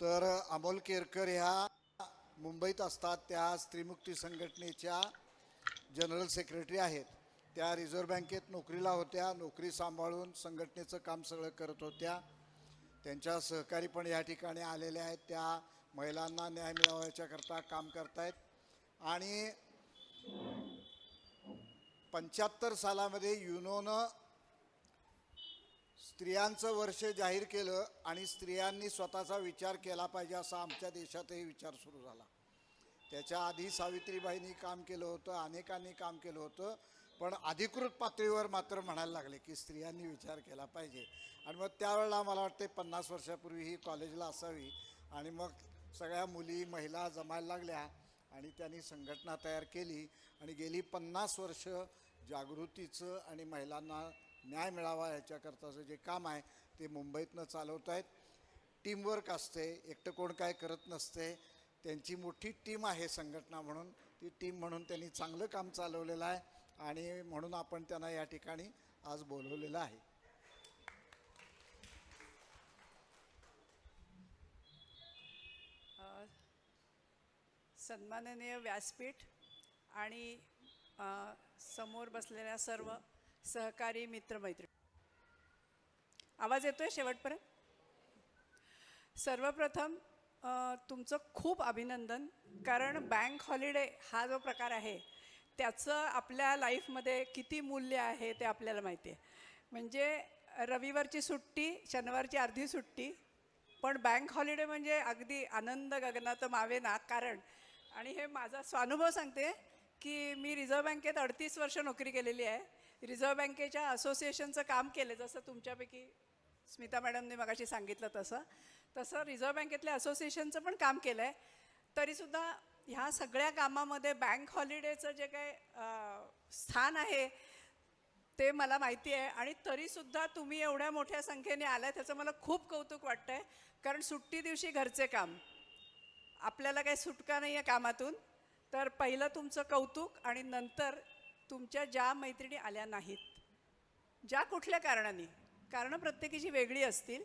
तर अमोल केरकर ह्या मुंबईत असतात, त्या स्त्रीमुक्ती संघटनेच्या जनरल सेक्रेटरी आहेत. त्या रिझर्व्ह बँकेत नोकरीला होत्या, नोकरी सांभाळून संघटनेचं काम सगळं करत होत्या. त्यांच्या सहकारी पण या ठिकाणी आलेले आहेत, त्या महिलांना न्याय मिळावा याच्याकरता काम करतायत. आणि 75 सालामध्ये युनोनं स्त्रियांचं वर्ष जाहीर केलं आणि स्त्रियांनी स्वतःचा विचार केला पाहिजे असा आमच्या देशातही विचार सुरू झाला. त्याच्या आधी सावित्रीबाईंनी काम केलं होतं, अनेकांनी काम केलं होतं, पण अधिकृत पातळीवर मात्र म्हणायला लागले की स्त्रियांनी विचार केला पाहिजे. आणि मग त्यावेळेला मला वाटते 50 वर्षापूर्वी ही कॉलेजला असावी आणि मग सगळ्या मुली महिला जमायला लागल्या आणि त्यांनी संघटना तयार केली आणि गेली 50 वर्ष जागृतीचं आणि महिलांना न्याय मिळावा याच्याकरताचं जे काम आहे ते मुंबईतनं चालवत आहेत. टीमवर्क असते, एकटं कोण काय करत नसते. त्यांची मोठी टीम आहे संघटना म्हणून, ती टीम म्हणून त्यांनी चांगलं काम चालवलेलं आहे आणि म्हणून आपण त्यांना या ठिकाणी आज बोलवलेलं आहे. सन्माननीय व्यासपीठ आणि समोर बसलेल्या सर्व सहकारी मित्रमैत्री, आवाज येतोय शेवटपर्यंत? सर्वप्रथम तुमचं खूप अभिनंदन, कारण बँक हॉलिडे हा जो प्रकार आहे त्याचं आपल्या लाईफमध्ये किती मूल्य आहे ते आपल्याला माहिती आहे. म्हणजे रविवारची सुट्टी, शनिवारची अर्धी सुट्टी, पण बँक हॉलिडे म्हणजे अगदी आनंद गगनात मावेना. कारण आणि हे माझा स्वानुभव सांगते की मी रिझर्व्ह बँकेत 38 वर्ष नोकरी केलेली आहे. रिझर्व्ह बँकेच्या असोसिएशनचं काम केलं, जसं तुमच्यापैकी स्मिता मॅडमने मगाशी सांगितलं तसं रिझर्व्ह बँकेतल्या असोसिएशनचं पण काम केलं आहे. तरीसुद्धा ह्या सगळ्या कामामध्ये बँक हॉलिडेचं जे काही स्थान आहे ते मला माहिती आहे. आणि तरीसुद्धा तुम्ही एवढ्या मोठ्या संख्येने आलाय त्याचं मला खूप कौतुक वाटतं आहे. कारण सुट्टी दिवशी घरचे काम, आपल्याला काही सुटका नाही आहे कामातून. तर पहिलं तुमचं कौतुक आणि नंतर तुमच्या ज्या मैत्रिणी आल्या नाहीत, ज्या कुठल्या कारणाने, कारणं प्रत्येकीची वेगळी असतील,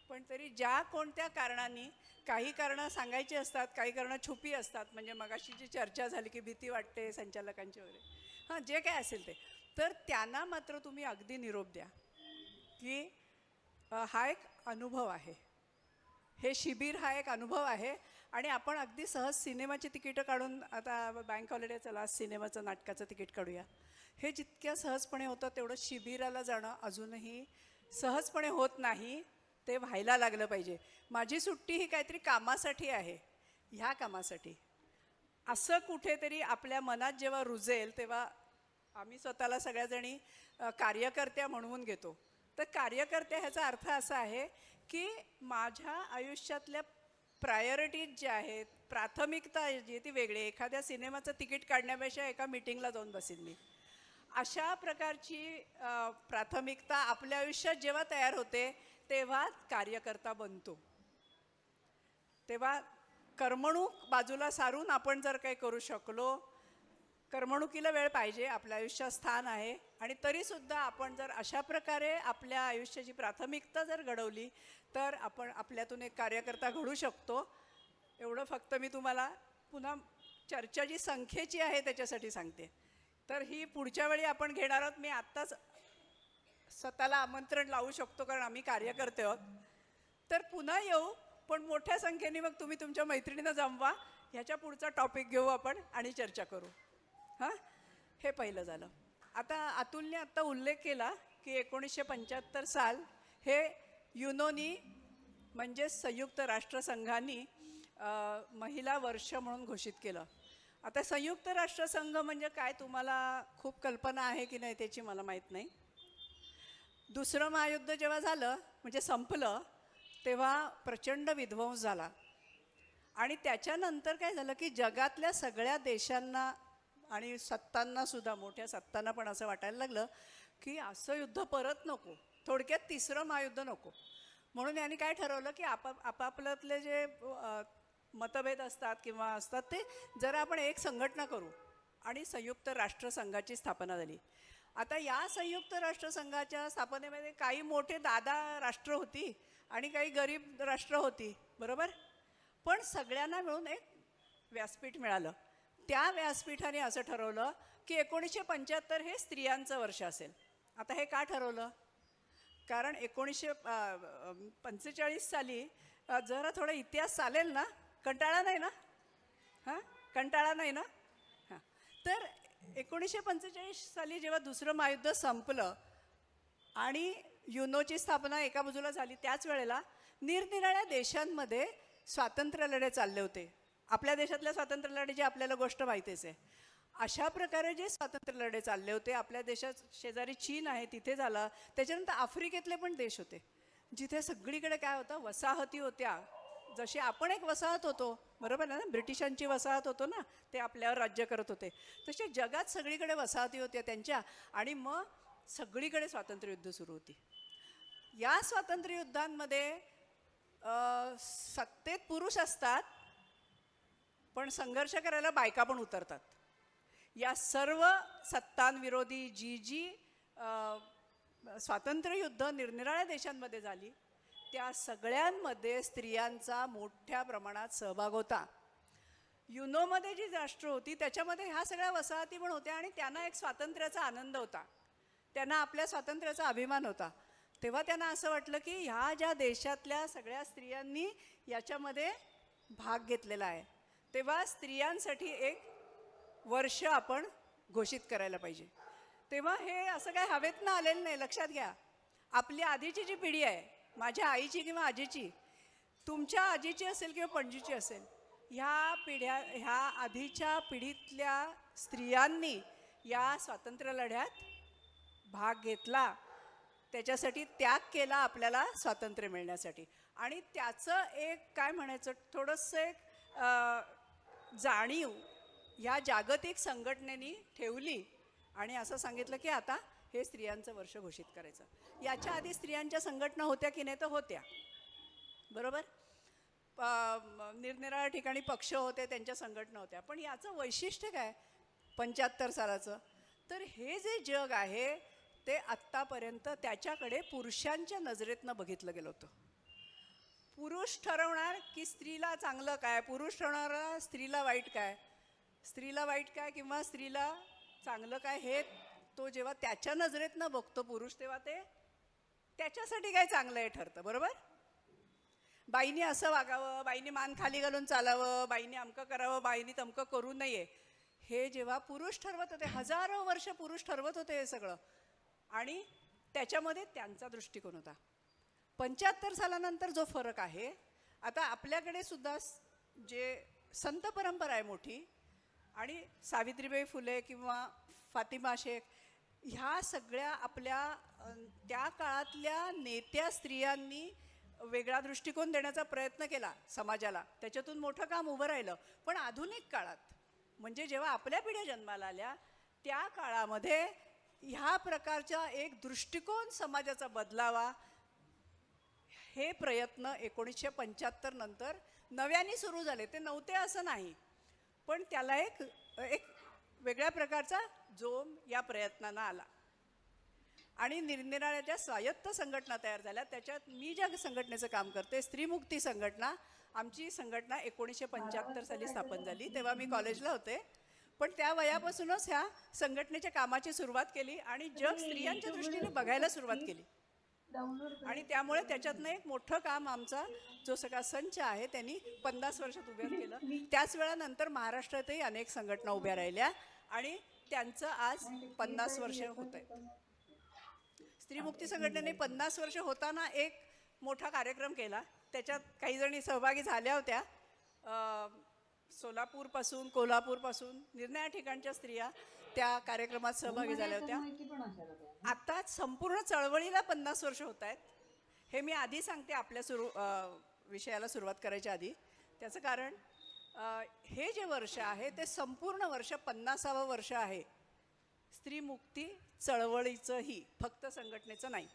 पण तरी ज्या कोणत्या कारणांनी, काही कारणं सांगायची असतात, काही कारणं छुपी असतात. म्हणजे मगाशी जी चर्चा झाली की भीती वाटते संचालकांची वगैरे, हां जे काय असेल ते, तर त्यांना मात्र तुम्ही अगदी निरोप द्या की हा एक अनुभव आहे, हे शिबिर हा एक अनुभव आहे. आणि आपण अगदी सहज सिनेमाची तिकीटं काढून, आता बँक हॉलिडे चला सिनेमाचं नाटकाचं तिकीट काढूया, हे जितक्या सहजपणे होतं तेवढं शिबिराला जाणं अजूनही सहजपणे होत नाही. ते व्हायला लागलं पाहिजे. माझी सुट्टी ही काहीतरी कामासाठी आहे, ह्या कामासाठी असं कुठेतरी आपल्या मनात जेव्हा रुजेल तेव्हा आम्ही स्वतःला सगळ्याजणी कार्यकर्त्या म्हणवून घेतो. तर कार्यकर्त्या ह्याचा अर्थ असा आहे की माझ्या आयुष्यातल्या प्रायोरिटीज ज्या आहेत, प्राथमिकता जी आहे ती वेगळी. एखाद्या सिनेमाचं तिकीट काढण्यापेक्षा एका मीटिंगला जाऊन बसेन मी. अशा प्रकारची प्राथमिकता आपल्या आयुष्यात जेव्हा तयार होते तेव्हा कार्यकर्ता बनतो. तेव्हा करमणूक बाजूला सारून आपण जर काही करू शकलो, करमणुकीला वेळ पाहिजे, आपल्या आयुष्यात स्थान आहे, आणि तरीसुद्धा आपण जर अशा प्रकारे आपल्या आयुष्याची प्राथमिकता जर घडवली तर आपण आपल्यातून एक कार्यकर्ता घडू शकतो. एवढं फक्त मी तुम्हाला पुन्हा चर्चा जी संख्येची आहे त्याच्यासाठी सांगते. तर ही पुढच्या वेळी आपण घेणार आहोत. मी आत्ताच स्वतःला आमंत्रण लावू शकतो कारण आम्ही कार्यकर्ते आहोत. तर पुन्हा येऊ, पण मोठ्या संख्येने मग तुम्ही तुमच्या मैत्रिणींना जमवा. ह्याच्या पुढचा टॉपिक घेऊ आपण आणि चर्चा करू. हां, हे पहिलं झालं. आता अतुलने आत्ता उल्लेख केला की 1975 साल हे युनोनी म्हणजे संयुक्त राष्ट्रसंघाने महिला वर्ष म्हणून घोषित केलं. आता संयुक्त राष्ट्रसंघ म्हणजे काय तुम्हाला खूप कल्पना आहे की नाही त्याची मला माहीत नाही. दुसरं महायुद्ध जेव्हा झालं म्हणजे संपलं तेव्हा प्रचंड विध्वंस झाला आणि त्याच्यानंतर काय झालं की जगातल्या सगळ्या देशांना आणि सत्तांनासुद्धा, मोठ्या सत्तांना पण असं वाटायला लागलं की असं युद्ध परत नको, थोडक्यात तिसरं महायुद्ध नको. म्हणून यांनी काय ठरवलं की आपापल्यातले जे मतभेद असतात किंवा असतात ते जरा आपण एक संघटना करू आणि संयुक्त राष्ट्रसंघाची स्थापना झाली. आता या संयुक्त राष्ट्रसंघाच्या स्थापनेमध्ये काही मोठे दादा राष्ट्र होती आणि काही गरीब राष्ट्र होती, बरोबर. पण सगळ्यांना मिळून एक व्यासपीठ मिळालं. त्या व्यासपीठाने असं ठरवलं की 1975 हे स्त्रियांचं वर्ष असेल. आता हे का ठरवलं? कारण 1945 साली जरा थोडा इतिहास चालेल ना, कंटाळा नाही ना? हां, कंटाळा नाही ना? हां, तर 1945 साली जेव्हा दुसरं महायुद्ध संपलं आणि युनोची स्थापना एका बाजूला झाली, त्याच वेळेला निरनिराळ्या देशांमध्ये स्वातंत्र्य लढे चालले होते. आपल्या देशातल्या स्वातंत्र्य लढ्याची आपल्याला गोष्ट माहितीच आहे. अशा प्रकारे जे स्वातंत्र्य लढे चालले होते, आपल्या देशात शेजारी चीन आहे तिथे झाला, त्याच्यानंतर आफ्रिकेतले पण देश होते जिथे सगळीकडे काय होतं, वसाहती होत्या. जशी आपण एक वसाहत होतो, बरोबर ना, ब्रिटिशांची वसाहत होतो ना, ते आपल्यावर राज्य करत होते, तसे जगात सगळीकडे वसाहती होत्या त्यांच्या. आणि मग सगळीकडे स्वातंत्र्ययुद्ध सुरू होती. या स्वातंत्र्ययुद्धांमध्ये सत्तेत पुरुष असतात, पण संघर्ष करायला बायका पण उतरतात. या सर्व सत्तांविरोधी जी स्वातंत्र्ययुद्ध निरनिराळ्या देशांमध्ये झाली, त्या सगळ्यांमध्ये स्त्रियांचा मोठ्या प्रमाणात सहभाग होता. युनोमध्ये जी राष्ट्र होती त्याच्यामध्ये ह्या सगळ्या वसाहती पण होत्या आणि त्यांना एक स्वातंत्र्याचा आनंद होता, त्यांना आपल्या स्वातंत्र्याचा अभिमान होता. तेव्हा त्यांना असं वाटलं की ह्या ज्या देशातल्या सगळ्या स्त्रियांनी याच्यामध्ये भाग घेतलेला आहे, तेव्हा स्त्रियांसाठी एक वर्ष आपण घोषित करायला पाहिजे. तेव्हा हे असं काय हवेत ना आलेलं नाही. लक्षात घ्या, आपली आधीची जी पिढी आहे, माझ्या आईची किंवा आजीची, तुमच्या आजीची असेल किंवा पणजीची असेल, ह्या आधीच्या पिढीतल्या स्त्रियांनी या स्वातंत्र्य लढ्यात भाग घेतला, त्याच्यासाठी त्याग केला आपल्याला स्वातंत्र्य मिळण्यासाठी. आणि त्याचं एक काय म्हणायचं, थोडंसं एक जाणीव ह्या जागतिक संघटनेने ठेवली आणि असं सांगितलं की आता हे स्त्रियांचं वर्ष घोषित करायचं. याच्या आधी स्त्रियांच्या संघटना होत्या की नाही, तर होत्या, बरोबर. निरनिराळ्या ठिकाणी पक्ष होते, त्यांच्या संघटना होत्या. पण याचं वैशिष्ट्य काय 75 सालाचं, तर हे जे जग आहे ते आत्तापर्यंत त्याच्याकडे पुरुषांच्या नजरेतनं बघितलं गेलं होतं. पुरुष ठरवणार की स्त्रीला चांगलं काय, पुरुष ठरवणार स्त्रीला वाईट काय, स्त्रीला वाईट काय किंवा स्त्रीला चांगलं काय, हे तो जेव्हा त्याच्या नजरेतनं बघतो पुरुष, तेव्हा ते त्याच्यासाठी काय चांगलं हे ठरतं, बरोबर. बाईनी असं वागावं, बाईनी मान खाली घालून चालावं, बाईनी अमकं करावं, बाईनी तमकं करू नये, हे जेव्हा पुरुष ठरवत होते, हजारो वर्ष पुरुष ठरवत होते हे सगळं, आणि त्याच्यामध्ये त्यांचा दृष्टिकोन होता. 75 सालानंतर जो फरक आहे, आता आपल्याकडे सुद्धा जे संत परंपरा आहे मोठी, आणि सावित्रीबाई फुले किंवा फातिमा शेख, ह्या सगळ्या आपल्या त्या काळातल्या नेत्या स्त्रियांनी वेगळा दृष्टिकोन देण्याचा प्रयत्न केला समाजाला, त्याच्यातून मोठं काम उभं राहिलं. पण आधुनिक काळात, म्हणजे जेव्हा आपल्या पिढ्या जन्माला आल्या, त्या काळामध्ये ह्या प्रकारचा एक दृष्टिकोन समाजाचा बदलावा, हे प्रयत्न 1975 नंतर नव्याने सुरू झाले. ते नव्हते असं नाही, पण त्याला एक वेगळ्या प्रकारचा जोम या प्रयत्नांना आला. आणि निरनिराळ्या ज्या स्वायत्त संघटना तयार झाल्या, त्याच्यात मी ज्या संघटनेचं काम करते, स्त्रीमुक्ती संघटना, आमची संघटना 1975 साली स्थापन झाली. तेव्हा मी कॉलेजला होते, पण त्या वयापासूनच ह्या संघटनेच्या कामाची सुरुवात केली आणि जग स्त्रियांच्या दृष्टीने बघायला सुरुवात केली. आणि त्यामुळे त्याच्यातनं एक मोठं काम आमचा जो सगळा संच आहे त्यांनी 50 वर्षात उभं केलं. त्याच वेळानंतर महाराष्ट्रातही अनेक संघटना उभ्या राहिल्या आणि त्यांचं आज 50 वर्ष होत आहे. स्त्रीमुक्ती संघटनेने 50 वर्ष होताना एक मोठा कार्यक्रम केला, त्याच्यात काही जणी सहभागी झाल्या होत्या. सोलापूरपासून, कोल्हापूरपासून निरनिराळ्या ठिकाणच्या स्त्रिया त्या कार्यक्रमात सहभागी झाल्या होत्या. आता संपूर्ण चळवळीला 50 वर्ष होत आहेत. हे मी आधी सांगते आपल्या विषयाला सुरुवात करायच्या आधी. त्याचं कारण हे जे वर्ष आहे ते संपूर्ण वर्ष 50वं वर्ष आहे स्त्रीमुक्ती चळवळीचंही, फक्त संघटनेचं नाही.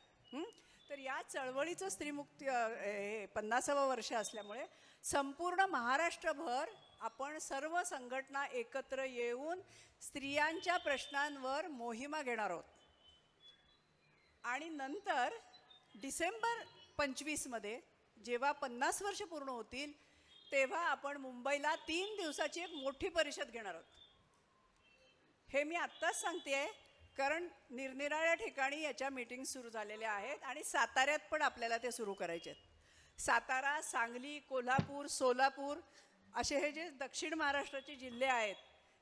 तर या चळवळीचं स्त्रीमुक्ती हे 50वं वर्ष असल्यामुळे संपूर्ण महाराष्ट्रभर आपण सर्व संघटना एकत्र येऊन स्त्रियांच्या प्रश्नांवर मोहिमा घेणार आहोत. आणि नंतर डिसेंबर 25 मध्ये जेव्हा 50 वर्ष पूर्ण होतील, तेव्हा आपण मुंबईला 3 दिवसाची एक मोठी परिषद घेणार आहोत. हे मी आत्ताच सांगते, कारण निरनिराळ्या ठिकाणी याच्या मीटिंग सुरू झालेल्या आहेत आणि साताऱ्यात पण आपल्याला ते सुरू करायचे आहेत. सातारा, सांगली, कोल्हापूर, सोलापूर असे हे जे दक्षिण महाराष्ट्राचे जिल्हे आहेत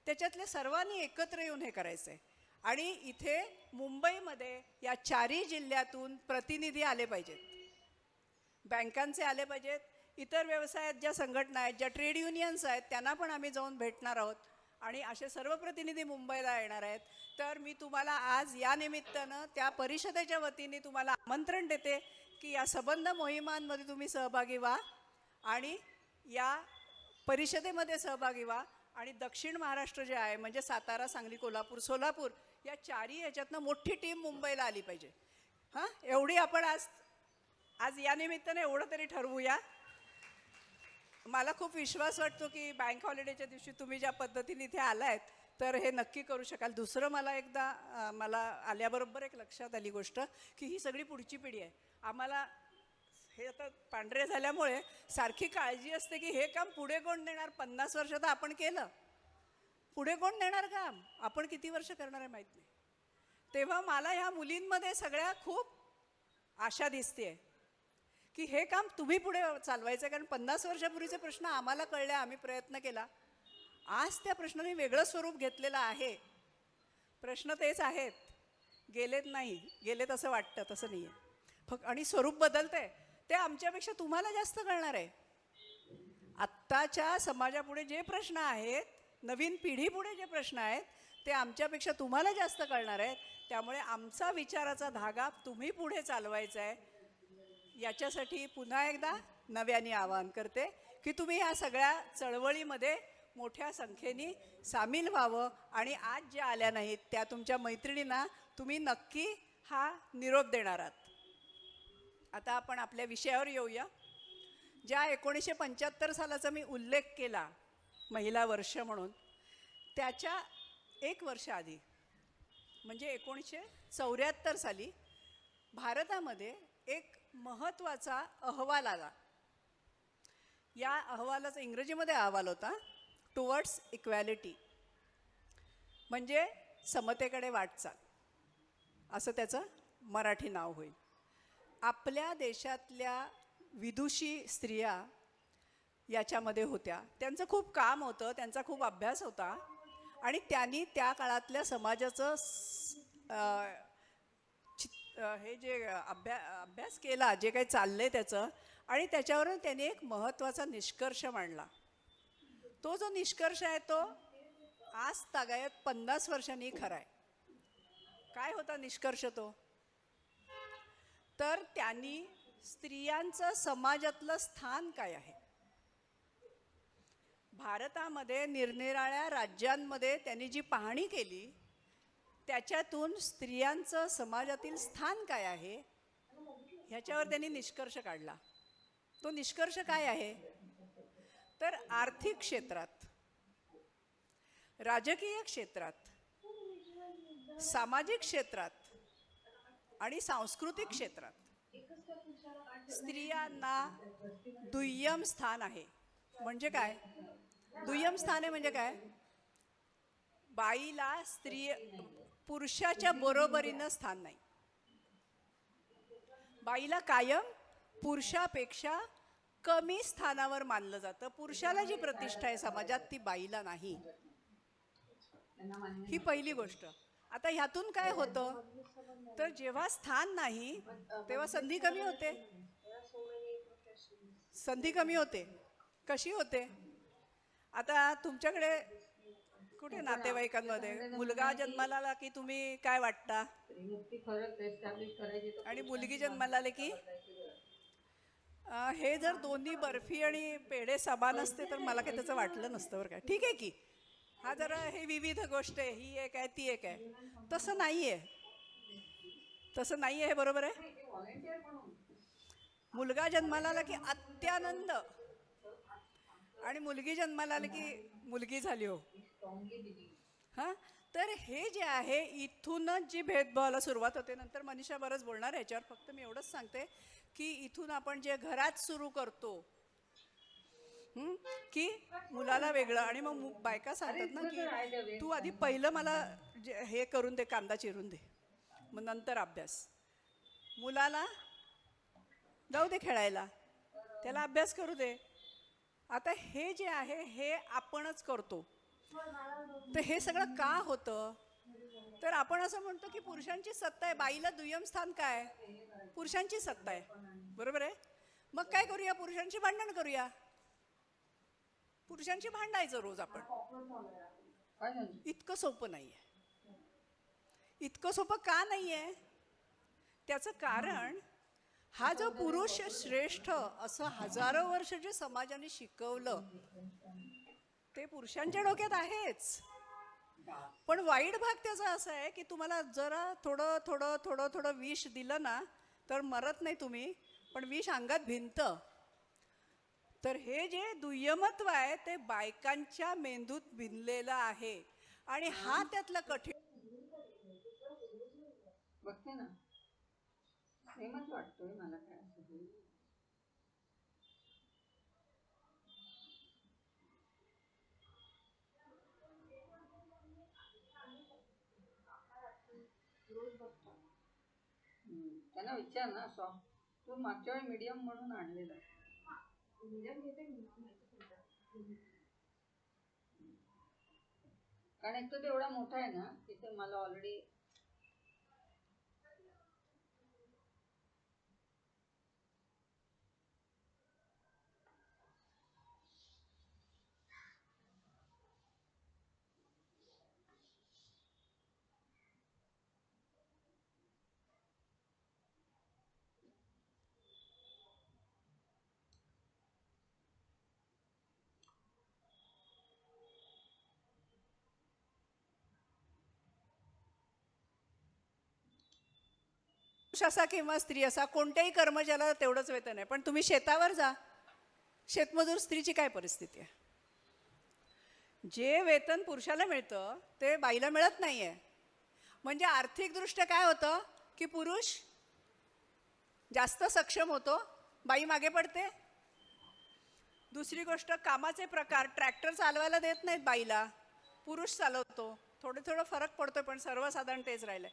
त्याच्यातले सर्वांनी एकत्र येऊन हे करायचं आहे. आणि इथे मुंबईमध्ये या 4ही जिल्ह्यातून प्रतिनिधी आले पाहिजेत. बँकांचे आले पाहिजेत, इतर व्यवसायात ज्या संघटना आहेत, ज्या ट्रेड युनियन्स आहेत त्यांना पण आम्ही जाऊन भेटणार आहोत आणि असे सर्व प्रतिनिधी मुंबईला येणार आहेत. तर मी तुम्हाला आज या निमित्तानं त्या परिषदेच्या वतीने तुम्हाला आमंत्रण देते की या सबंध मोहिमांमध्ये तुम्ही सहभागी व्हा आणि या परिषदेमध्ये सहभागी व्हा. आणि दक्षिण महाराष्ट्र जे आहे म्हणजे सातारा, सांगली, कोल्हापूर, सोलापूर या 4ही याच्यातनं मोठी टीम मुंबईला आली पाहिजे. हां, एवढी आपण आज या निमित्ताने एवढं तरी ठरवूया. मला खूप विश्वास वाटतो की बँक हॉलिडेच्या दिवशी तुम्ही ज्या पद्धतीने इथे आलायत तर हे नक्की करू शकाल. दुसरं मला आल्याबरोबर एक लक्षात आली गोष्ट की ही सगळी पुढची पिढी आहे. आम्हाला हे आता पांढरे झाल्यामुळे सारखी काळजी असते की हे काम पुढे कोण देणार. 50 वर्ष तर आपण केलं, पुढे कोण देणार काम, आपण किती वर्ष करणार आहे माहीत नाही. तेव्हा मला ह्या मुलींमध्ये सगळ्या खूप आशा दिसते की हे काम तुम्ही पुढे चालवायचं. कारण 50 वर्षापूर्वीचे प्रश्न आम्हाला कळले, आम्ही प्रयत्न केला. आज त्या प्रश्नाने वेगळं स्वरूप घेतलेलं आहे. प्रश्न तेच आहेत, गेलेत नाही, गेलेत असं वाटतं, तसं नाही आहे फक्त. आणि स्वरूप बदलतंय ते आमच्यापेक्षा तुम्हाला जास्त कळणार आहे. आत्ताच्या समाजापुढे जे प्रश्न आहेत, नवीन पिढीपुढे जे प्रश्न आहेत ते आमच्यापेक्षा तुम्हाला जास्त कळणार आहेत. त्यामुळे आमचा विचाराचा धागा तुम्ही पुढे चालवायचा आहे. याच्यासाठी पुन्हा एकदा नव्याने आवाहन करते की तुम्ही ह्या सगळ्या चळवळीमध्ये मोठ्या संख्येने सामील व्हावं. आणि आज ज्या आल्या नाहीत त्या तुमच्या मैत्रिणींना तुम्ही नक्की हा निरोप देणार आहात. आता आपण आपल्या विषयावर येऊया. ज्या 1975 सालाचा मी उल्लेख केला महिला वर्ष म्हणून, त्याच्या 1 वर्ष आधी म्हणजे 1974 साली भारतामध्ये एक महत्त्वाचा अहवाल आला. या अहवालाचा इंग्रजीमध्ये अहवाल होता टुवर्ड्स इक्वॅलिटी, म्हणजे समतेकडे वाटचाल असं त्याचं मराठी नाव होईल. आपल्या देशातल्या विदुषी स्त्रिया याच्यामध्ये होत्या. त्यांचं खूप काम होतं, त्यांचा खूप अभ्यास होता आणि त्यांनी त्या काळातल्या समाजाचं हे जे अभ्यास केला, जे काही चाललंय त्याचं, आणि त्याच्यावरून त्यांनी एक महत्त्वाचा निष्कर्ष मांडला. तो जो निष्कर्ष आहे तो आज तागायत 50 वर्षांनी खरा आहे. काय होता निष्कर्ष तो? तर त्यांनी स्त्रियांचं समाजातलं स्थान काय आहे, भारतामध्ये निरनिराळ्या राज्यांमध्ये त्यांनी जी पाहणी केली त्याच्यातून स्त्रियांचं समाजातील स्थान काय आहे ह्याच्यावर त्यांनी निष्कर्ष काढला. तो निष्कर्ष काय आहे तर आर्थिक क्षेत्रात, राजकीय क्षेत्रात, सामाजिक क्षेत्रात आणि सांस्कृतिक क्षेत्रात स्त्रियांना दुय्यम स्थान आहे. म्हणजे काय दुय्यम स्थान आहे म्हणजे काय? बाईला पुरुषाच्या बरोबरीनं स्थान नाही. बाईला कायम पुरुषापेक्षा कमी स्थानावर मानलं जातं. पुरुषाला जी प्रतिष्ठा आहे समाजात ती बाईला नाही. ही पहिली गोष्ट. आता ह्यातून काय होतं तर जेव्हा स्थान नाही तेव्हा संधी कमी होते. संधी कमी होते. कशी होते? आता तुमच्याकडे कुठे नातेवाईकांमध्ये मुलगा जन्माला आला की तुम्ही काय वाटता, आणि मुलगी जन्माला आले की हे जर दोन्ही बर्फी आणि पेढे समान असते तर मला काही त्याचं वाटलं नसतं बरं काय. ठीक आहे की हा जरा हे विविध गोष्ट आहे, ही एक आहे ती एक आहे. तसं नाही आहे, तसं नाही आहे. बरोबर आहे. मुलगा जन्माला आला की अत्यानंद, आणि मुलगी जन्माला आली की मुलगी झाली हो. हां, तर हे जे आहे इथूनच जी भेदभावाला सुरुवात होते. नंतर मनीषा बरंच बोलणार याच्यावर. फक्त मी एवढंच सांगते की इथून आपण जे घरात सुरू करतो की मुलाला वेगळं. आणि मग बायका सांगतात ना की तू आधी पहिलं मला हे करून दे, कांदा चिरून दे, मग नंतर अभ्यास. मुलाला जाऊ दे खेळायला, त्याला अभ्यास करू दे. आता हे जे आहे हे आपणच करतो. तर हे सगळं का होतं? तर आपण असं म्हणतो की पुरुषांची सत्ता आहे, बाईला दुय्यम स्थान काय? पुरुषांची सत्ता आहे, बरोबर आहे. मग काय करूया? पुरुषांची भांडण करूया, पुरुषांशी भांडायचं रोज आपण. इतकं सोपं नाहीये. इतकं सोपं का नाहीये? त्याचं कारण हा जो पुरुष श्रेष्ठ असं हजारो वर्ष जे समाजाने शिकवलं ते पुरुषांच्या डोक्यात आहेच. पण वाईट भाग त्याचा असा आहे की तुम्हाला जरा थोडं थोडं थोडं थोडं विष दिलं ना तर मरत नाही तुम्ही, पण विष अंगात भिनतं. तर हे जे दुय्यमत्व आहे ते बायकांच्या मेंदूत भिनलेलं आहे. आणि हा त्यातला कठीण. बघते ना, सेमच वाटतोय मला. काय त्यांना विचार ना, सॉफ्ट तू मागच्या वेळी मीडियम म्हणून आणलेलं. कारण एक तर तेवढा मोठा आहे ना तिथे मला ऑलरेडी पुरुष असा किंवा स्त्री असा कोणत्याही कर्मचाऱ्याला तेवढंच वेतन आहे. पण तुम्ही शेतावर जा, शेतमजूर स्त्रीची काय परिस्थिती आहे? जे वेतन पुरुषाला मिळतं ते बाईला मिळत नाहीये. म्हणजे आर्थिकदृष्ट्या काय होतं की पुरुष जास्त सक्षम होतो, बाई मागे पडते. दुसरी गोष्ट, कामाचे प्रकार, ट्रॅक्टर चालवायला देत नाहीत बाईला, पुरुष चालवतो. थोडं थोडं फरक पडतोय पण सर्वसाधारण तेच राहिलंय.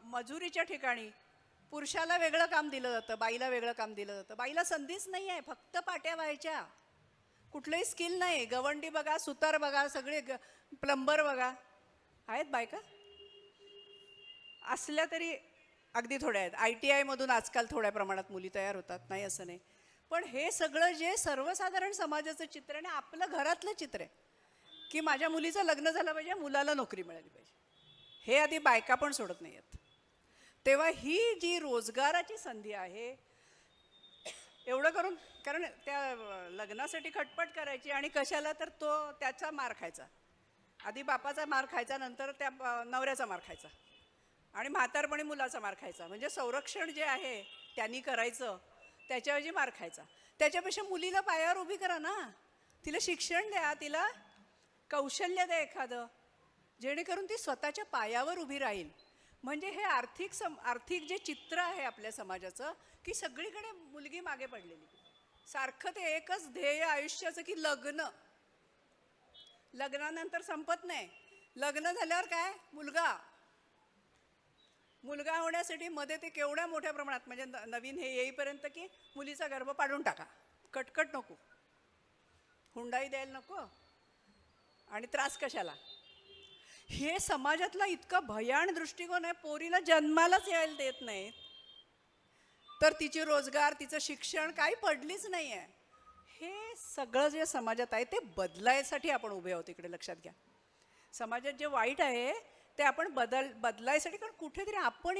मजुरीच्या ठिकाणी पुरुषाला वेगळं काम दिलं जातं, बाईला वेगळं काम दिलं जातं. बाईला संधीच नाही आहे, फक्त पाट्या व्हायच्या, कुठलंही स्किल नाही. गवंडी बघा, सुतार बघा, सगळे प्लंबर बघा, आहेत बायका असल्या तरी अगदी थोड्या आहेत. ITI मधून आजकाल थोड्या प्रमाणात मुली तयार होतात, नाही असं नाही. पण हे सगळं जे सर्वसाधारण समाजाचं चित्र आणि आपलं घरातलं चित्र आहे की माझ्या मुलीचं लग्न झालं पाहिजे, मुलाला नोकरी मिळाली पाहिजे, हे आधी बायका पण सोडत नाही आहेत. तेव्हा ही जी रोजगाराची संधी आहे, एवढं करून, कारण त्या लग्नासाठी खटपट करायची आणि कशाला, तर तो त्याचा मार खायचा, आधी बापाचा मार खायचा, नंतर त्या नवऱ्याचा मार खायचा आणि म्हातारपणी मुलाचा मार खायचा. म्हणजे संरक्षण जे आहे त्यांनी करायचं, त्याच्याऐवजी मार खायचा. त्याच्यापेक्षा मुलीला पायावर उभी करा ना, तिला शिक्षण द्या, तिला कौशल्य द्या एखादं, जेणेकरून ती स्वतःच्या पायावर उभी राहील. म्हणजे हे आर्थिक जे चित्र आहे आपल्या समाजाचं की सगळीकडे मुलगी मागे पडलेली, सारखं ते एकच ध्येय आयुष्याचं की लग्न. लग्नानंतर संपत नाही, लग्न झाल्यावर काय, मुलगा होण्यासाठी मध्ये ते केवढ्या मोठ्या प्रमाणात, म्हणजे नवीन हे येईपर्यंत की मुलीचा गर्भ पाडून टाका, कटकट नको, हुंडाई द्यायला नको आणि त्रास कशाला. हे समाजातला इतका भयान दृष्टिकोन आहे. पोरीला जन्मालाच यायला देत नाहीत तर तिची रोजगार, तिचं शिक्षण काही पडलीच नाही आहे. हे सगळं जे समाजात आहे ते बदलायसाठी आपण उभे आहोत. इकडे लक्षात घ्या, समाजात जे वाईट आहे ते आपण बदलायसाठी, कारण कुठेतरी आपण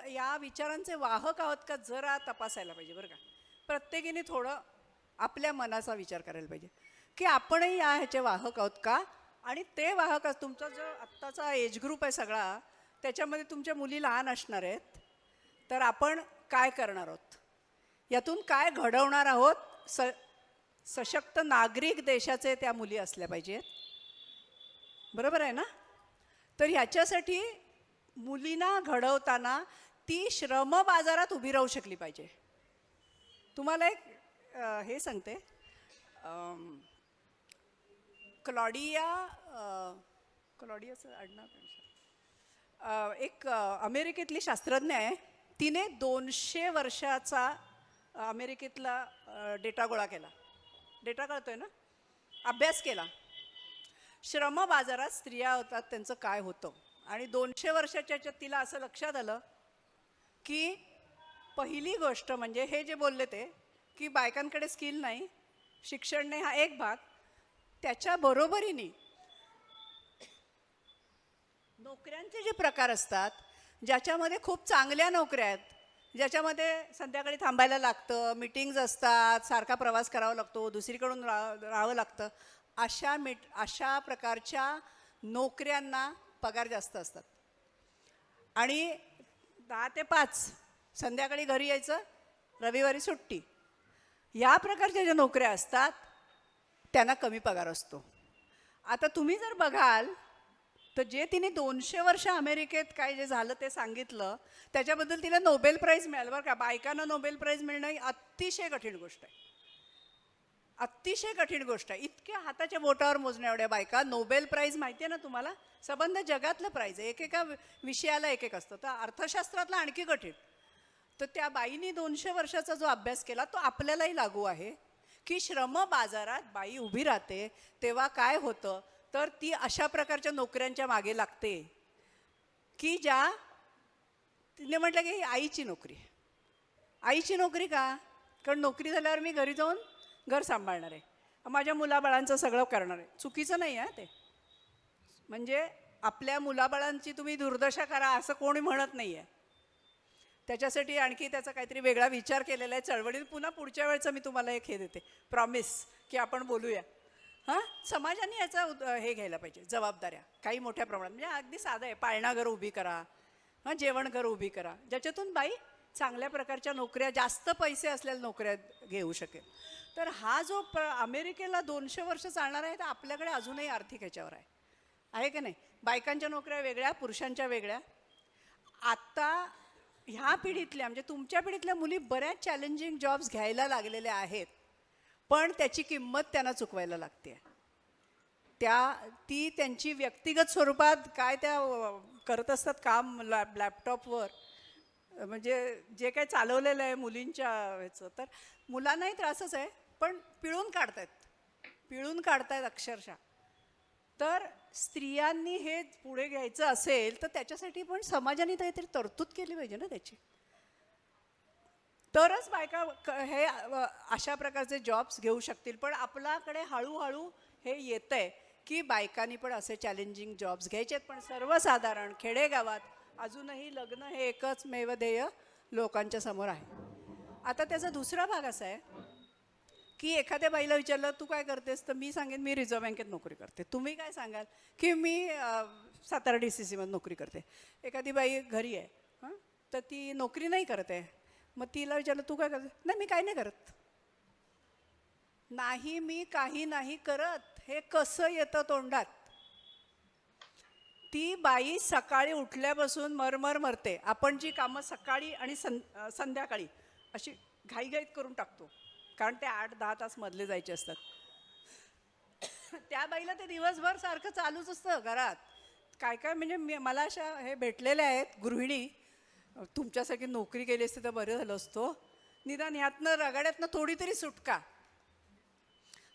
या विचारांचे वाहक आहोत का जरा तपासायला पाहिजे बरं का. प्रत्येकीने थोडं आपल्या मनाचा विचार करायला पाहिजे की आपणही या ह्याचे वाहक आहोत का. आणि ते वाहक, तुमचा जो आत्ताचा एज ग्रुप आहे सगळा, त्याच्यामध्ये तुमच्या मुली लहान असणार आहेत, तर आपण काय करणार आहोत, यातून काय घडवणार आहोत. सशक्त नागरिक देशाचे त्या मुली असल्या पाहिजेत, बरोबर आहे ना. तर ह्याच्यासाठी मुलींना घडवताना ती श्रम बाजारात उभी राहू शकली पाहिजे. तुम्हाला एक हे सांगते, क्लॉडियाचं आडनाव काय? एक अमेरिकेतली शास्त्रज्ञ आहे. तिने 200 वर्षाचा अमेरिकेतला डेटा गोळा केला. डेटा कळतोय ना? अभ्यास केला. श्रम बाजारात स्त्रिया होतात त्यांचं काय होतं. आणि 200 वर्षाच्या ह्याच्यात तिला असं लक्षात आलं की पहिली गोष्ट म्हणजे हे जे बोलले ते की बायकांकडे स्किल नाही, शिक्षण नाही हा एक भाग, त्याच्या बरोबरीने नोकऱ्यांचे जे प्रकार असतात ज्याच्यामध्ये खूप चांगल्या नोकऱ्या आहेत, ज्याच्यामध्ये संध्याकाळी थांबायला लागतं, मीटिंग्ज असतात, सारखा प्रवास करावा लागतो, दुसरीकडून राहावं लागतं, अशा प्रकारच्या नोकऱ्यांना पगार जास्त असतात. आणि 10 ते 5 संध्याकाळी घरी यायचं, रविवारी सुट्टी, या प्रकारच्या ज्या नोकऱ्या असतात त्यांना कमी पगार असतो. आता तुम्ही जर बघाल तर जे तिने 200 वर्ष अमेरिकेत काय जे झालं ते सांगितलं त्याच्याबद्दल तिला नोबेल प्राईज मिळालं. बरं का, बायकांना नोबेल प्राईज मिळणं ही अतिशय कठीण गोष्ट आहे. अतिशय कठीण गोष्ट आहे. इतक्या हाताच्या बोटावर मोजण्या एवढ्या बायका. नोबेल प्राईज माहिती आहे ना तुम्हाला? संबंध जगातलं प्राईज आहे. एकेका विषयाला एक एक असतं. तर अर्थशास्त्रातलं आणखी कठीण. तर त्या बाईनी 200 वर्षाचा जो अभ्यास केला तो आपल्यालाही लागू आहे की श्रम बाजारात बाई उभी राहते तेव्हा काय होतं तर ती अशा प्रकारच्या नोकऱ्यांच्या मागे लागते की ज्या तिने म्हटलं की ही आईची नोकरी. आईची नोकरी का? कारण नोकरी झाल्यावर मी घरी जाऊन घर सांभाळणार आहे, माझ्या मुलाबाळांचं सगळं करणार आहे. चुकीचं नाही आहे ते. म्हणजे आपल्या मुलाबाळांची तुम्ही दुर्दशा करा असं कोणी म्हणत नाही आहे. त्याच्यासाठी आणखी त्याचा काहीतरी वेगळा विचार केलेला आहे चळवळीत. पुन्हा पुढच्या वेळेचं मी तुम्हाला एक हे देते, प्रॉमिस, की आपण बोलूया. हां, समाजाने याचा हे घ्यायला पाहिजे, जबाबदाऱ्या काही मोठ्या प्रमाणात. म्हणजे अगदी साधं आहे, पाळणाघर उभी करा, हां, जेवणघर उभी करा, ज्याच्यातून बाई चांगल्या प्रकारच्या नोकऱ्या, जास्त पैसे असलेल्या नोकऱ्या घेऊ शकेल. तर हा जो अमेरिकेला 200 वर्ष चालणार आहे तर आपल्याकडे अजूनही आर्थिक ह्याच्यावर आहे की नाही? बायकांच्या नोकऱ्या वेगळ्या, पुरुषांच्या वेगळ्या. आता ह्या पिढीतल्या म्हणजे तुमच्या पिढीतल्या मुली बऱ्याच चॅलेंजिंग जॉब्स घ्यायला लागलेल्या आहेत, पण त्याची किंमत त्यांना चुकवायला लागते. ती त्यांची व्यक्तिगत स्वरूपात काय त्या करत असतात काम लॅपटॉपवर, म्हणजे जे काही चालवलेलं आहे मुलींच्या ह्याचं, तर मुलांनाही त्रासच आहे, पण पिळून काढतायत अक्षरशः. तर स्त्रियांनी हे पुढे घ्यायचं असेल तर त्याच्यासाठी पण समाजाने काहीतरी तरतूद केली पाहिजे ना त्याची. तरच बायका हे अशा प्रकारचे जॉब्स घेऊ शकतील. पण आपल्याकडे हळूहळू हे येतं आहे की बायकांनी पण असे चॅलेंजिंग जॉब्स घ्यायचे आहेत. पण सर्वसाधारण खेडेगावात अजूनही लग्न हे एकच मेव ध्येय लोकांच्या समोर आहे. आता त्याचा दुसरा भाग असा आहे की एखाद्या बाईला विचारलं तू काय करतेस तर मी सांगेन मी रिझर्व्ह बँकेत नोकरी करते. तुम्ही काय सांगाल की मी सातारा DCC मध्ये नोकरी करते. एखादी बाई घरी आहे, हां, तर ती नोकरी नाही करत आहे, मग तिला विचारलं तू काय करते, नाही मी काय नाही करत. नाही मी काही नाही करत हे कसं येतं तोंडात? ती बाई सकाळी उठल्यापासून मरमर मरते. आपण जी कामं सकाळी आणि संध्याकाळी अशी घाईघाईत करून टाकतो कारण ते 8-10 तास मधले जायचे असतात. त्या बाईला ते दिवसभर सारखं चालूच असतं घरात. काय काय म्हणजे मला अशा हे भेटलेल्या आहेत गृहिणी, तुमच्यासाठी नोकरी केली असते तर बरं झालं असतो, निदान ह्यातनं रगाड्यातनं थोडी तरी सुटका.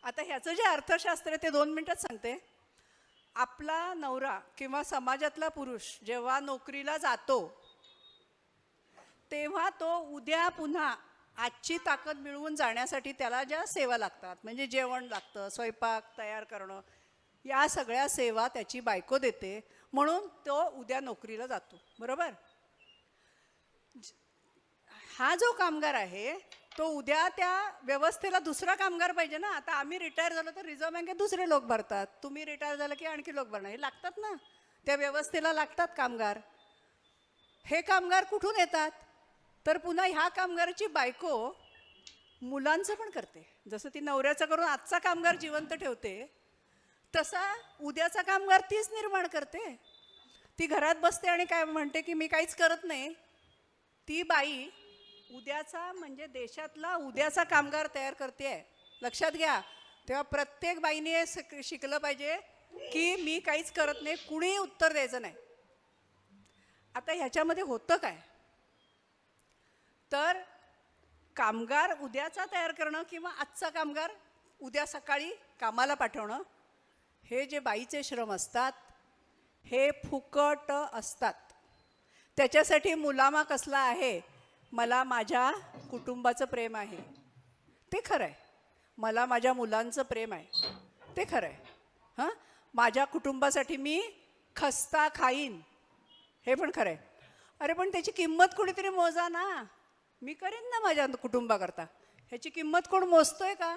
आता ह्याचं जे अर्थशास्त्र आहे ते 2 मिनिटात सांगते. आपला नवरा किंवा समाजातला पुरुष जेव्हा नोकरीला जातो तेव्हा तो उद्या पुन्हा आजची ताकद मिळवून जाण्यासाठी त्याला ज्या सेवा लागतात, म्हणजे जेवण लागतं, स्वयंपाक तयार करणं, या सगळ्या सेवा त्याची बायको देते. म्हणून तो उद्या नोकरीला जातो, बरोबर? हा जो कामगार आहे तो उद्या त्या व्यवस्थेला दुसरा कामगार पाहिजे ना. आता आम्ही रिटायर झालो तर रिझर्व्ह बँकेत दुसरे लोक भरतात, तुम्ही रिटायर झालं की आणखी लोक भरणार, हे लागतात ना, त्या व्यवस्थेला लागतात कामगार. हे कामगार कुठून येतात तर पुन्हा ह्या कामगाराची बायको मुलांचं पण करते. जसं ती नवऱ्याचं करून आजचा कामगार जिवंत ठेवते तसा उद्याचा कामगार तीच निर्माण करते. ती घरात बसते आणि काय म्हणते की मी काहीच करत नाही. ती बाई उद्याचा म्हणजे देशातला उद्याचा कामगार तयार करते. लक्षात घ्या, तेव्हा प्रत्येक बाईने हे शिकलं पाहिजे की मी काहीच करत नाही, कुणीही उत्तर द्यायचं नाही. आता ह्याच्यामध्ये होतं काय, तर कामगार उद्याचा तयार करणं किंवा आजचा कामगार उद्या सकाळी कामाला पाठवणं, हे जे बाईचे श्रम असतात हे फुकट असतात. त्याच्यासाठी मुलामा कसला आहे, मला माझ्या कुटुंबाचं प्रेम आहे ते खरं आहे, मला माझ्या मुलांचं प्रेम आहे ते खरं आहे, हां, माझ्या कुटुंबासाठी मी खस्ता खाईन हे पण खरं आहे. अरे पण त्याची किंमत कोणीतरी मोजा ना, मी करेन ना माझ्या कुटुंबाकरता, ह्याची किंमत कोण मोजतोय का?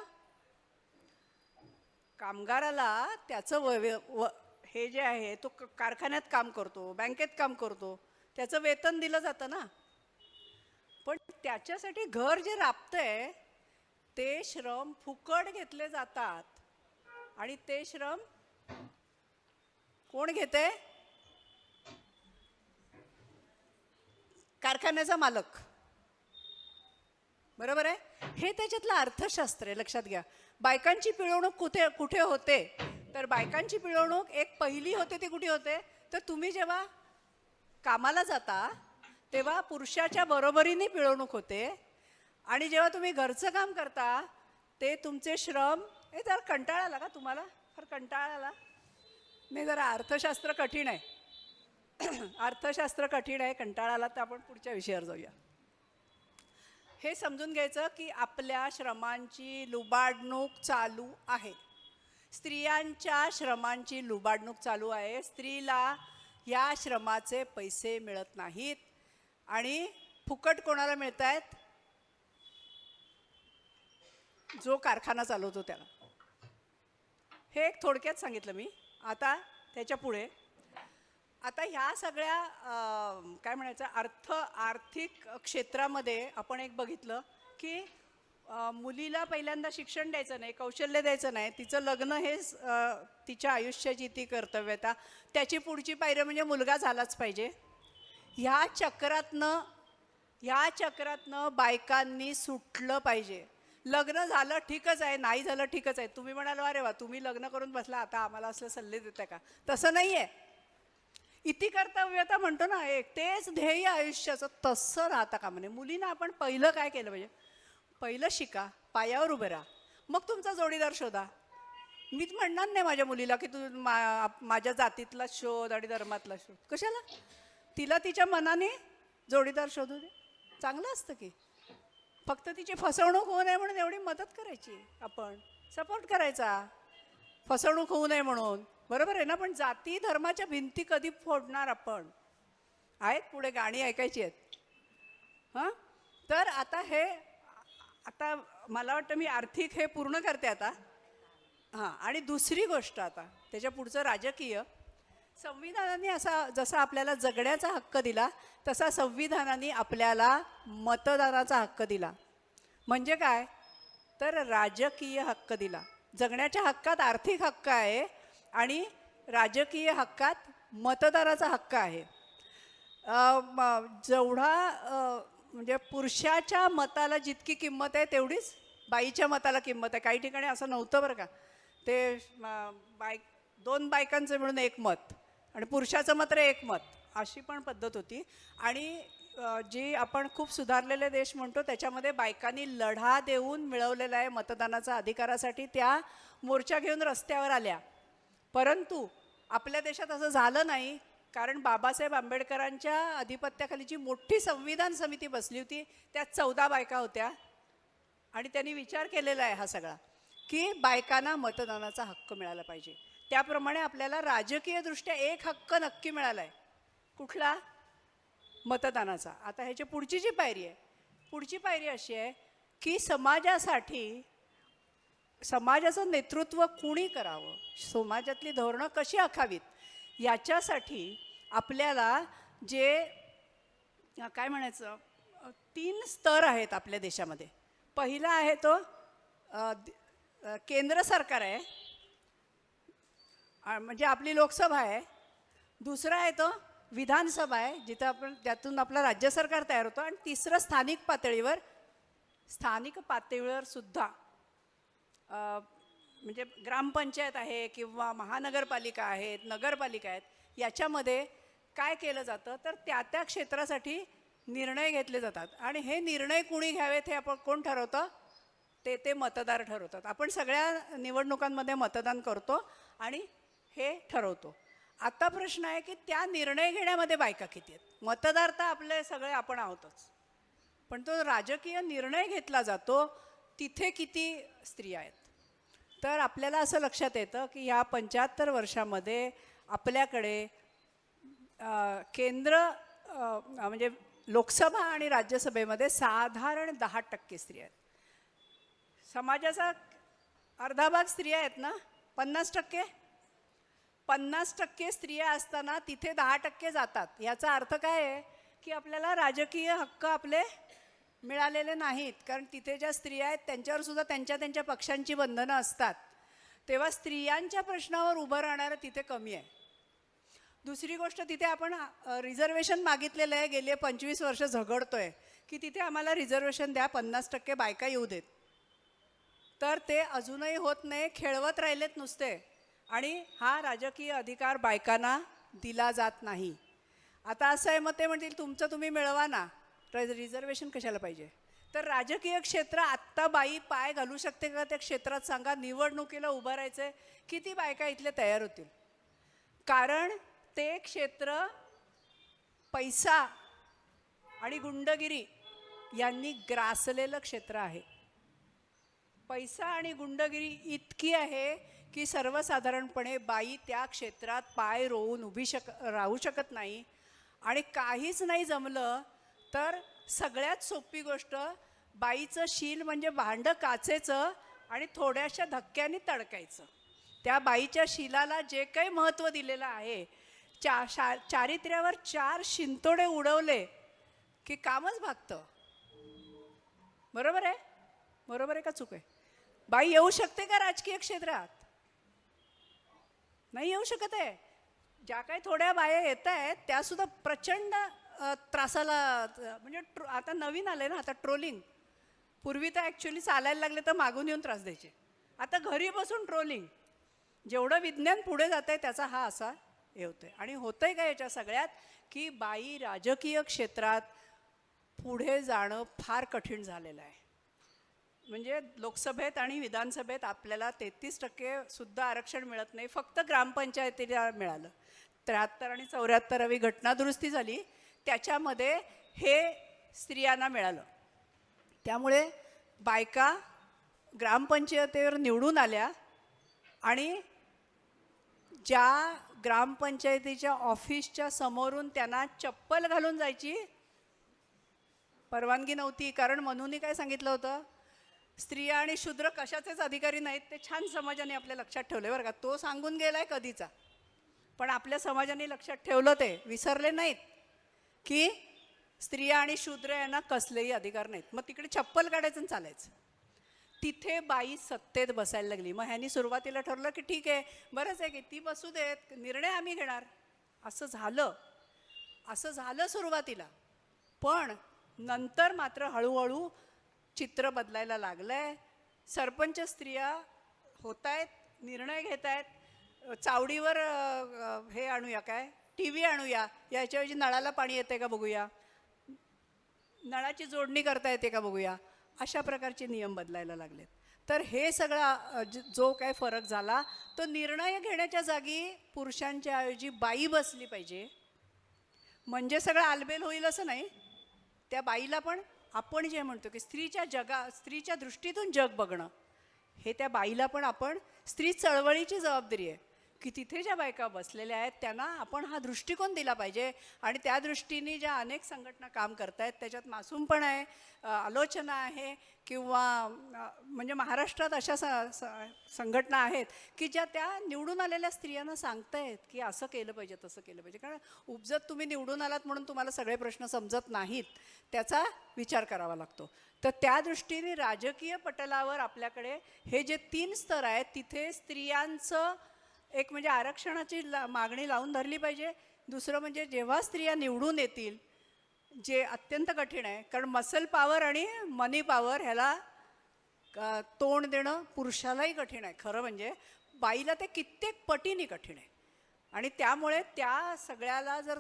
कामगाराला त्याचं हे जे आहे तो कारखान्यात काम करतो, बँकेत काम करतो, त्याचं वेतन दिलं जातं ना, पण त्याच्यासाठी घर जे राबतंय ते श्रम फुकट घेतले जातात. आणि ते श्रम कोण घेते? कारखान्याचा मालक. बरोबर आहे, हे त्याच्यातलं अर्थशास्त्र आहे, लक्षात घ्या. बायकांची पिळवणूक कुठे कुठे होते, तर बायकांची पिळवणूक एक पहिली होते, ती कुठे होते, तर तुम्ही जेव्हा कामाला जाता तेव्हा पुरुषाच्या बरोबरीने पिळवणूक होते, आणि जेव्हा तुम्ही घरचं काम करता ते तुमचे श्रम. हे जरा कंटाळा आला का तुम्हाला? फार कंटाळा आला नाही? जरा अर्थशास्त्र कठीण आहे, अर्थशास्त्र कठीण आहे, कंटाळा आला तर आपण पुढच्या विषयावर जाऊया. हे समजून घ्यायचं की आपल्या श्रमांची लुबाडणूक चालू आहे, स्त्रियांच्या श्रमांची लुबाडणूक चालू आहे. स्त्रीला या श्रमाचे पैसे मिळत नाहीत, आणि फुकट कोणाला मिळत आहेत? जो कारखाना चालवतो त्याला. हे एक थोडक्यात सांगितलं मी. आता त्याच्या पुढे, आता ह्या सगळ्या काय म्हणायचं आर्थिक क्षेत्रामध्ये आपण एक बघितलं की मुलीला पहिल्यांदा शिक्षण द्यायचं नाही, कौशल्य द्यायचं नाही, तिचं लग्न हे तिच्या आयुष्याची ती कर्तव्यता, त्याची पुढची पायरी म्हणजे मुलगा झालाच पाहिजे. ह्या चक्रातनं बायकांनी सुटलं पाहिजे. लग्न झालं ठीकच आहे, नाही झालं ठीकच आहे. तुम्ही म्हणाल अरे वा तुम्ही लग्न करून बसला, आता आम्हाला असले सल्ले देता का? तसं नाही आहे. इति कर्तव्यता म्हणतो ना एक, तेच ध्येय आयुष्याचं, तसं राहता कामा नये. मुलींना आपण पहिलं काय केलं पाहिजे, पहिलं शिका, पायावर उभे राहा, मग तुमचा जोडीदार शोधा. मीच म्हणणार नाही माझ्या मुलीला की तू माझ्या जातीतला शोध आणि धर्मातला शोध. कशाला? तिला तिच्या मनाने जोडीदार शोधू दे, चांगलं असतं की. फक्त तिची फसवणूक होऊ नये म्हणून एवढी मदत करायची, आपण सपोर्ट करायचा, फसवणूक होऊ नये म्हणून. बरोबर आहे ना? पण जाती धर्माच्या भिंती कधी फोडणार आपण? आहेत पुढे गाणी ऐकायची आहेत, हां. तर आता मला वाटतं मी आर्थिक हे पूर्ण करते आता, हां. आणि दुसरी गोष्ट, आता त्याच्या पुढचं राजकीय. संविधानाने असा जसा आपल्याला जगण्याचा हक्क दिला तसा संविधानाने आपल्याला मतदानाचा हक्क दिला. म्हणजे काय, तर राजकीय हक्क दिला. जगण्याच्या हक्कात आर्थिक हक्क आहे आणि राजकीय हक्कात मतदानाचा हक्क आहे. जेवढा म्हणजे पुरुषाच्या मताला जितकी किंमत आहे तेवढीच बाईच्या मताला किंमत आहे. काही ठिकाणी असं नव्हतं बरं का, ते दोन बायकांचं मिळून एक मत आणि पुरुषाचं मात्र एक मत, अशी पण पद्धत होती. आणि जी आपण खूप सुधारलेले देश म्हणतो त्याच्यामध्ये बायकांनी लढा देऊन मिळवलेला आहे मतदानाचा अधिकारासाठी. त्या मोर्चा घेऊन रस्त्यावर आल्या, परंतु आपल्या देशात असं झालं नाही, कारण बाबासाहेब आंबेडकरांच्या अधिपत्याखाली जी मोठी संविधान समिती बसली होती त्यात 14 बायका होत्या, आणि त्यांनी विचार केलेला आहे हा सगळा की बायकांना मतदानाचा हक्क मिळाला पाहिजे. त्याप्रमाणे आपल्याला राजकीयदृष्ट्या एक हक्क नक्की मिळाला आहे. कुठला? मतदानाचा. आता ह्याची पुढची जी पायरी आहे, पुढची पायरी अशी आहे की समाजाचं नेतृत्व कुणी करावं, समाजातली धोरणं कशी आखावीत, याच्यासाठी आपल्याला जे काय म्हणायचं 3 स्तर आहेत आपल्या देशामध्ये. पहिला आहे तो केंद्र सरकार आहे, म्हणजे आपली लोकसभा आहे. दुसरा आहे तो विधानसभा आहे, ज्यातून आपलं राज्य सरकार तयार होतं. आणि तिसरं स्थानिक पातळीवर सुद्धा म्हणजे ग्रामपंचायत आहे किंवा महानगरपालिका आहेत, नगरपालिका आहेत, याच्यामध्ये काय केलं जातं तर त्या त्या क्षेत्रासाठी निर्णय घेतले जातात. आणि हे निर्णय कुणी घ्यावेत हे आपण कोण ठरवतं? ते मतदार ठरवतात. आपण सगळ्या निवडणुकांमध्ये मतदान करतो आणि हे ठरवतो. आता प्रश्न आहे की त्या निर्णय घेण्यामध्ये बायका किती आहेत? मतदार तर आपले सगळे आपण आहोतच, पण तो राजकीय निर्णय घेतला जातो तिथे किती स्त्रिया आहेत? तर आपल्याला असं लक्षात येतं की ह्या 75 वर्षामध्ये आपल्याकडे केंद्र म्हणजे लोकसभा आणि राज्यसभेमध्ये साधारण 10% स्त्रिया आहेत. समाजाचा अर्धा भाग स्त्रिया आहेत ना, 50% स्त्रिया असताना तिथे 10% जातात. याचा अर्थ काय आहे की आपल्याला राजकीय हक्क आपले मिळालेले नाहीत. कारण तिथे ज्या स्त्रिया आहेत त्यांच्यावर सुद्धा त्यांच्या पक्षांची बंधनं असतात. तेव्हा स्त्रियांच्या प्रश्नावर उभं राहणारं तिथे कमी आहे. दुसरी गोष्ट, तिथे आपण रिझर्वेशन मागितलेलं आहे, गेले 25 वर्ष झगडतोय की तिथे आम्हाला रिझर्वेशन द्या, 50% बायका येऊ देत. तर ते अजूनही होत नाही, खेळवत राहिलेत नुसते. आणि हा राजकीय अधिकार बायकांना दिला जात नाही. आता असं आहे, मग ते म्हणतील तुमचं तुम्ही मिळवा ना, रिझर्वेशन कशाला पाहिजे? तर राजकीय क्षेत्र आत्ता बाई पाय घालू शकते का त्या क्षेत्रात? सांगा. निवडणुकीला उभं राहायचं आहे, किती बायका इथले तयार होतील? कारण ते क्षेत्र पैसा आणि गुंडगिरी यांनी ग्रासलेलं क्षेत्र आहे. पैसा आणि गुंडगिरी इतकी आहे की सर्वसाधारणपणे बाई त्या क्षेत्रात पाय रोवून राहू शकत नाही. आणि काहीच नाही जमलं तर सगळ्यात सोपी गोष्ट, बाईचं शील म्हणजे भांडं काचेचं आणि थोड्याशा धक्क्याने तडकायचं. त्या बाईच्या शीलाला जे काही महत्त्व दिलेलं आहे, चारित्र्यावर 4 शिंतोडे उडवले की कामच भागतं. बरोबर आहे? बरोबर आहे का चूक आहे? बाई येऊ शकते का राजकीय क्षेत्रात? नाही येऊ शकत आहे. ज्या काही थोड्या बाया येत आहेत त्यासुद्धा प्रचंड त्रासाला, म्हणजे आता नवीन आलं आहे ना, आता ट्रोलिंग. पूर्वी तर ॲक्च्युली चालायला लागले तर मागून येऊन त्रास द्यायचे. आता घरी बसून ट्रोलिंग. जेवढं विज्ञान पुढे जात आहे त्याचा हा असा हे होतं आहे. आणि होतं आहे का याच्या सगळ्यात की बाई राजकीय क्षेत्रात पुढे जाणं फार कठीण झालेलं आहे. म्हणजे लोकसभेत आणि विधानसभेत आपल्याला 33% सुद्धा आरक्षण मिळत नाही. फक्त ग्रामपंचायतीला मिळालं. 73 आणि 74वी घटना दुरुस्ती झाली, त्याच्यामध्ये हे स्त्रियांना मिळालं. त्यामुळे बायका ग्रामपंचायतीवर निवडून आल्या आणि ज्या ग्रामपंचायतीच्या ऑफिसच्या समोरून त्यांना चप्पल घालून जायची परवानगी नव्हती. कारण मनूनी काय सांगितलं होतं, स्त्रिया आणि शूद्र कशाचेच अधिकारी नाहीत. ते छान समाजाने आपल्या लक्षात ठेवले बरं का. तो सांगून गेलाय कधीचा, पण आपल्या समाजाने लक्षात ठेवलं, ते विसरले नाहीत की स्त्रिया आणि शूद्र यांना कसलेही अधिकार नाहीत. मग तिकडे चप्पल काढायचं आणि चालायचं. तिथे बाई सत्तेत बसायला लागली. मग ह्यांनी सुरुवातीला ठरलं की ठीक आहे, बरंच आहे की ती बसू देत, निर्णय आम्ही घेणार. असं झालं सुरुवातीला. पण नंतर मात्र हळूहळू चित्र बदलायला लागलं आहे. सरपंच स्त्रिया होत आहेत, निर्णय घेत आहेत. चावडीवर हे आणूया, काय TV आणूया, याच्याऐवजी नळाला पाणी येते का बघूया, नळाची जोडणी करता येते का बघूया, अशा प्रकारचे नियम बदलायला लागलेत. तर हे सगळा जो काय फरक झाला तो निर्णय घेण्याच्या जागी पुरुषांच्या ऐवजी बाई बसली पाहिजे. म्हणजे सगळं आलबेल होईल असं नाही. त्या बाईला पण आपण जे म्हणतो की स्त्रीच्या दृष्टीतून जग बघणं, हे त्या बाईला पण आपण, स्त्री चळवळीची जबाबदारी आहे की तिथे ज्या बायका बसलेल्या आहेत त्यांना आपण हा दृष्टिकोन दिला पाहिजे. आणि त्या दृष्टीने ज्या अनेक संघटना काम करत आहेत त्याच्यात मासूम पण आहे, आलोचना आहे, किंवा म्हणजे महाराष्ट्रात अशा संघटना आहेत की ज्या त्या निवडून आलेल्या स्त्रियांना सांगतायत की असं केलं पाहिजे, तसं केलं पाहिजे. कारण उपजत तुम्ही निवडून आलात म्हणून तुम्हाला सगळे प्रश्न समजत नाहीत, त्याचा विचार करावा लागतो. तर त्या दृष्टीने राजकीय पटलावर आपल्याकडे हे जे 3 स्तर आहेत तिथे स्त्रियांचं एक म्हणजे आरक्षणाची मागणी लावून धरली पाहिजे. दुसरं म्हणजे जेव्हा स्त्रिया निवडून येतील, जे अत्यंत कठीण आहे, कारण मसल पॉवर आणि मनी पॉवर ह्याला तोंड देणं पुरुषालाही कठीण आहे. खरं म्हणजे बाईला ते कित्येक पटीने कठीण आहे. आणि त्यामुळे त्या सगळ्याला जर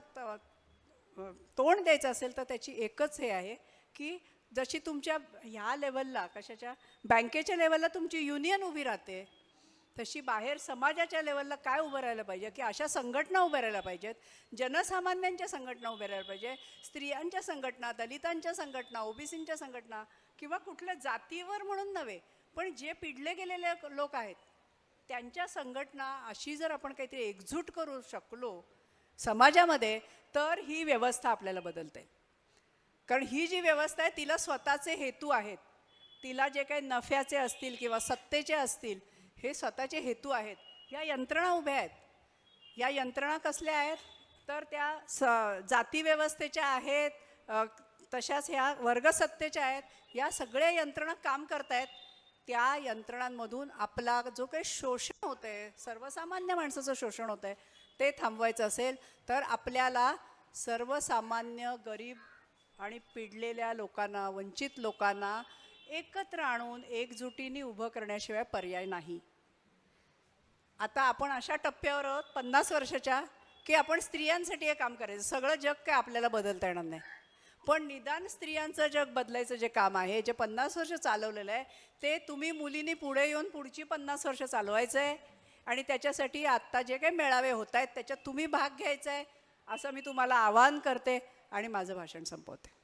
तोंड द्यायचं असेल तर त्याची एकच हे आहे की जशी तुमच्या ह्या लेवलला कशाच्या बँकेच्या लेवलला तुमची युनियन उभी राहते, तशी बाहेर समाजाच्या लेवलला काय उभं राहायला पाहिजे की अशा संघटना उभ्या राहायला पाहिजेत. जनसामान्यांच्या संघटना उभ्या राहायला पाहिजे, स्त्रियांच्या संघटना, दलितांच्या संघटना, ओबीसींच्या संघटना, किंवा कुठल्या जातीवर म्हणून नव्हे पण जे पिडले गेलेले लोक आहेत त्यांच्या संघटना. अशी जर आपण काहीतरी एकजूट करू शकलो समाजामध्ये तर ही व्यवस्था आपल्याला बदलते. कारण ही जी व्यवस्था आहे तिला स्वतःचे हेतू आहेत, तिला जे काही नफ्याचे असतील किंवा सत्तेचे असतील हे स्वतःचे हेतू आहेत. या यंत्रणा उभ्या आहेत. या यंत्रणा कसल्या आहेत तर त्या जाती व्यवस्थेच्या आहेत, तशाच ह्या वर्गसत्तेच्या आहेत. या सगळ्या यंत्रणा काम करत आहेत. त्या यंत्रणांमधून आपला जो काही शोषण होतं आहे, सर्वसामान्य माणसाचं शोषण होतं आहे, ते थांबवायचं असेल तर आपल्याला सर्वसामान्य गरीब आणि पिडलेल्या लोकांना, वंचित लोकांना एकत्र आणून एकजुटीने उभं करण्याशिवाय पर्याय नाही. आता आपण अशा टप्प्यावर आहोत 50 वर्षाच्या की आपण स्त्रियांसाठी हे काम करायचं. सगळं जग काय आपल्याला बदलता येणार नाही, पण निदान स्त्रियांचं जग बदलायचं जे काम आहे, जे 50 वर्ष चालवलेलं आहे, ते तुम्ही मुलींनी पुढे येऊन पुढची 50 वर्ष चालवायचं आहे. आणि त्याच्यासाठी आत्ता जे काही मेळावे होत आहेत त्याच्यात तुम्ही भाग घ्यायचा आहे असं मी तुम्हाला आवाहन करते आणि माझं भाषण संपवते.